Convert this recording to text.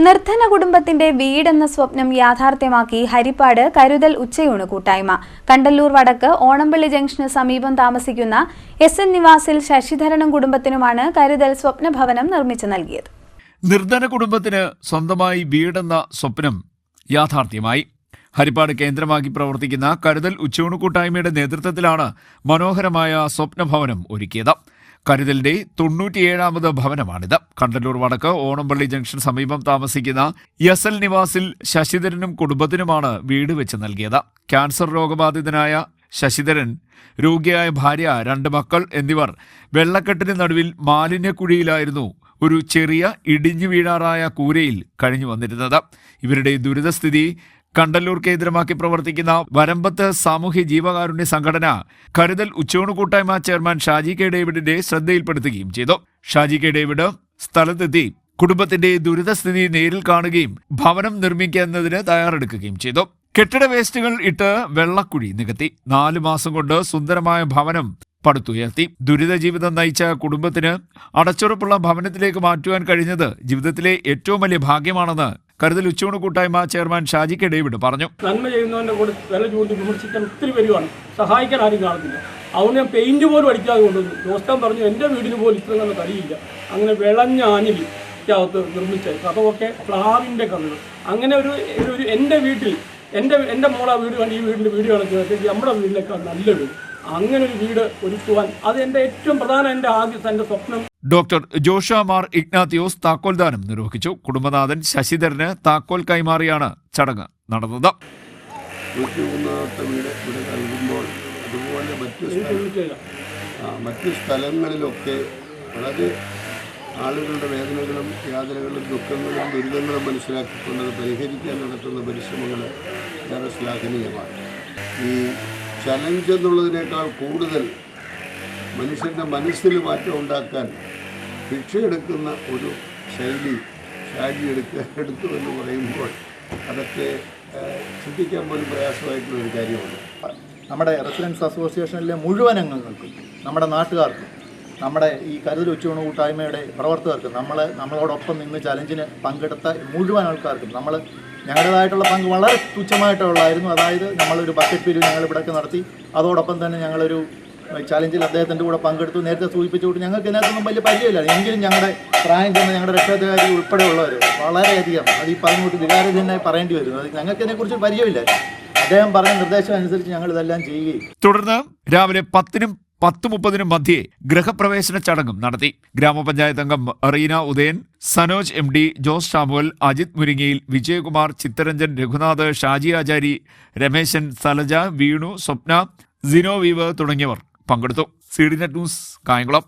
നിർധന കുടുംബത്തിന്റെ വീടെന്ന സ്വപ്നം യാഥാർത്ഥ്യമാക്കി ഹരിപ്പാട് കരുതൽ ഉച്ചയൂണ് കൂട്ടായ്മ. കണ്ടല്ലൂർ വടക്ക് ഓണംപള്ളി ജംഗ്ഷന് സമീപം താമസിക്കുന്ന എസ്.എൻ. നിവാസിൽ ശശിധരനും കുടുംബത്തിനുമാണ് കരുതൽ സ്വപ്നഭവനം നിർമ്മിച്ചു നൽകിയത്. നിർധന കുടുംബത്തിന് സ്വന്തമായി വീടെന്ന സ്വപ്നം യാഥാർത്ഥ്യമായി. ഹരിപ്പാട് കേന്ദ്രമാക്കി പ്രവർത്തിക്കുന്ന കരുതൽ ഉച്ചയൂണ് കൂട്ടായ്മയുടെ നേതൃത്വത്തിലാണ് മനോഹരമായ സ്വപ്നഭവനം ഒരുക്കിയത്. കരുതലിന്റെ 97ാമത് ഭവനമാണിത്. കണ്ടല്ലൂർ വടക്ക് ഓണംപള്ളി ജംഗ്ഷൻ സമീപം താമസിക്കുന്ന എസ്.എൽ. നിവാസിൽ ശശിധരനും കുടുംബത്തിനുമാണ് വീട് വെച്ച് നൽകിയത്. ക്യാൻസർ രോഗബാധിതനായ ശശിധരൻ, രോഗിയായ ഭാര്യ, 2 മക്കൾ എന്നിവർ വെള്ളക്കെട്ടിന് നടുവിൽ മാലിന്യക്കുഴിയിലായിരുന്നു ഒരു ചെറിയ ഇടിഞ്ഞു വീഴാറായ കൂരയിൽ കഴിഞ്ഞു വന്നിരുന്നത്. ഇവരുടെ ദുരിതസ്ഥിതി കണ്ടല്ലൂർ കേന്ദ്രമാക്കി പ്രവർത്തിക്കുന്ന വരമ്പത്ത് സാമൂഹ്യ ജീവകാരുണ്യ സംഘടന കരുതൽ ഉച്ചയൂണ് കൂട്ടായ്മ ചെയർമാൻ ഷാജി കെ ഡേവിഡിന്റെ ശ്രദ്ധയിൽപ്പെടുത്തുകയും ചെയ്തു. ഷാജി കെ ഡേവിഡ് സ്ഥലത്തെത്തി കുടുംബത്തിന്റെ ദുരിതസ്ഥിതി നേരിൽ കാണുകയും ഭവനം നിർമ്മിക്കുന്നതിന് തയ്യാറെടുക്കുകയും ചെയ്തു. കെട്ടിട വേസ്റ്റുകൾ ഇട്ട് വെള്ളക്കുഴി നികത്തി 4 മാസം കൊണ്ട് സുന്ദരമായ ഭവനം പടുത്തുയർത്തി. ദുരിത ജീവിതം നയിച്ച കുടുംബത്തിന് അടച്ചുറപ്പുള്ള ഭവനത്തിലേക്ക് മാറ്റുവാൻ കഴിഞ്ഞത് ജീവിതത്തിലെ ഏറ്റവും വലിയ ഭാഗ്യമാണെന്ന് കരുതൽ ഉച്ചയൂണ് കൂട്ടായ്മ ചെയർമാൻ ഷാജി കെ ഡേവിഡ് പറഞ്ഞു. നന്മ ചെയ്യുന്നവന്റെ കൂടെ വില ചൂണ്ടി വിമർശിക്കാൻ ഒത്തിരി പേരുമാണ്, സഹായിക്കാൻ ആരും കാണുന്നില്ല. അതുകൊണ്ട് ഞാൻ പെയിന്റ് പോലും അടിക്കാതെ കൊണ്ടുവന്നു. ജോസ്താൻ പറഞ്ഞു എൻ്റെ വീടിന് പോലും ഇത്ര നല്ല തടിയില്ല. അങ്ങനെ വിളഞ്ഞ ആഞ്ഞിലിക്കകത്ത് നിർമ്മിച്ചത് അതൊക്കെ പ്ലാവിൻ്റെ കണ്ണുകൾ. അങ്ങനെ ഒരു എൻ്റെ വീട്ടിൽ എൻ്റെ മോളെ വീട് കണ്ട് ഈ വീടിൻ്റെ വീട് കണക്ക് നമ്മുടെ വീടിനേക്കാൾ നല്ല വീട്, അങ്ങനെ ഒരു വീട് ഒരുക്കുവാൻ അത് എൻ്റെ ഏറ്റവും പ്രധാന എൻ്റെ സ്വപ്നം. ഡോക്ടർ ജോഷ മാർ ഇഗ്നാത്തിയോസ് താക്കോൽദാനം നിർവഹിച്ചു. കുടുംബനാഥൻ ശശിധരന് താക്കോൽ കൈമാറിയാണ് ചടങ്ങ് നടന്നത്. അതുപോലെ മറ്റു സ്ഥലങ്ങളിലൊക്കെ വളരെ ആളുകളുടെ വേദനകളും യാതനകളും ദുഃഖങ്ങളും ദുരിതങ്ങളും മനസ്സിലാക്കിക്കൊണ്ട് പരിഹരിക്കാൻ നടത്തുന്ന പരിശ്രമങ്ങൾ ഏറെ ശ്ലാഘനീയമാണ്. ഈ ചലഞ്ച് എന്നുള്ളതിനേക്കാൾ കൂടുതൽ മനുഷ്യൻ്റെ മനസ്സിൽ മാറ്റം ഉണ്ടാക്കാൻ ഭിക്ഷയെടുക്കുന്ന ഒരു ശൈലി എടുത്തു എന്ന് പറയുമ്പോൾ അതൊക്കെ ചിന്തിക്കാൻ പോലും പ്രയാസമായിട്ടുള്ള ഒരു കാര്യമാണ്. നമ്മുടെ റെസിഡൻസ് അസോസിയേഷനിലെ മുഴുവൻ അംഗങ്ങൾക്കും, നമ്മുടെ നാട്ടുകാർക്കും, നമ്മുടെ ഈ കരുതൽ ഉച്ചയൂണ് കൂട്ടായ്മയുടെ പ്രവർത്തകർക്കും, നമ്മളോടൊപ്പം നിന്ന് ചലഞ്ചിന് പങ്കെടുത്ത മുഴുവൻ ആൾക്കാർക്കും ഞങ്ങളുടേതായിട്ടുള്ള പങ്ക് വളരെ തുച്ഛമായിട്ടുള്ളായിരുന്നു. അതായത് നമ്മളൊരു ബക്കറ്റ് പിരിവ് ഞങ്ങൾ ഇവിടെയൊക്കെ നടത്തി. അതോടൊപ്പം തന്നെ ഞങ്ങളൊരു ചലഞ്ചിൽ അദ്ദേഹത്തിൻ്റെ കൂടെ പങ്കെടുത്തു. നേരത്തെ സൂചിപ്പിച്ചുകൊണ്ട് ഞങ്ങൾക്ക് ഇതിനകത്തൊന്നും വലിയ പരിചയമില്ല. എങ്കിലും ഞങ്ങളുടെ പ്രായം ചെന്ന ഞങ്ങളുടെ രക്ഷാധികാരി ഉൾപ്പെടെയുള്ളവർ വളരെയധികം അത് ഈ പറഞ്ഞുകൊണ്ട് വികാരജനായി പറയേണ്ടി വരും. അത് ഞങ്ങൾക്ക് ഇതിനെക്കുറിച്ച് പരിചയമില്ല. അദ്ദേഹം പറഞ്ഞ നിർദ്ദേശം അനുസരിച്ച് ഞങ്ങൾ ഇതെല്ലാം ചെയ്യുകയും തുടർന്ന് രാവിലെ 10-നും 10:30-നും മധ്യേ ഗൃഹപ്രവേശന ചടങ്ങും നടത്തി. ഗ്രാമപഞ്ചായത്ത് അംഗം റീന ഉദയൻ, സനോജ് എം ഡി, ജോസ് ഷാമുവൽ, അജിത് മുരിങ്ങയിൽ, വിജയകുമാർ, ചിത്തരഞ്ജൻ, രഘുനാഥ്, ഷാജി ആചാരി, രമേശൻ, സലജ, വീണു, സ്വപ്ന, സിനോ വീവ് തുടങ്ങിയവർ പങ്കെടുത്തു. CDNet news, Kayamkulam.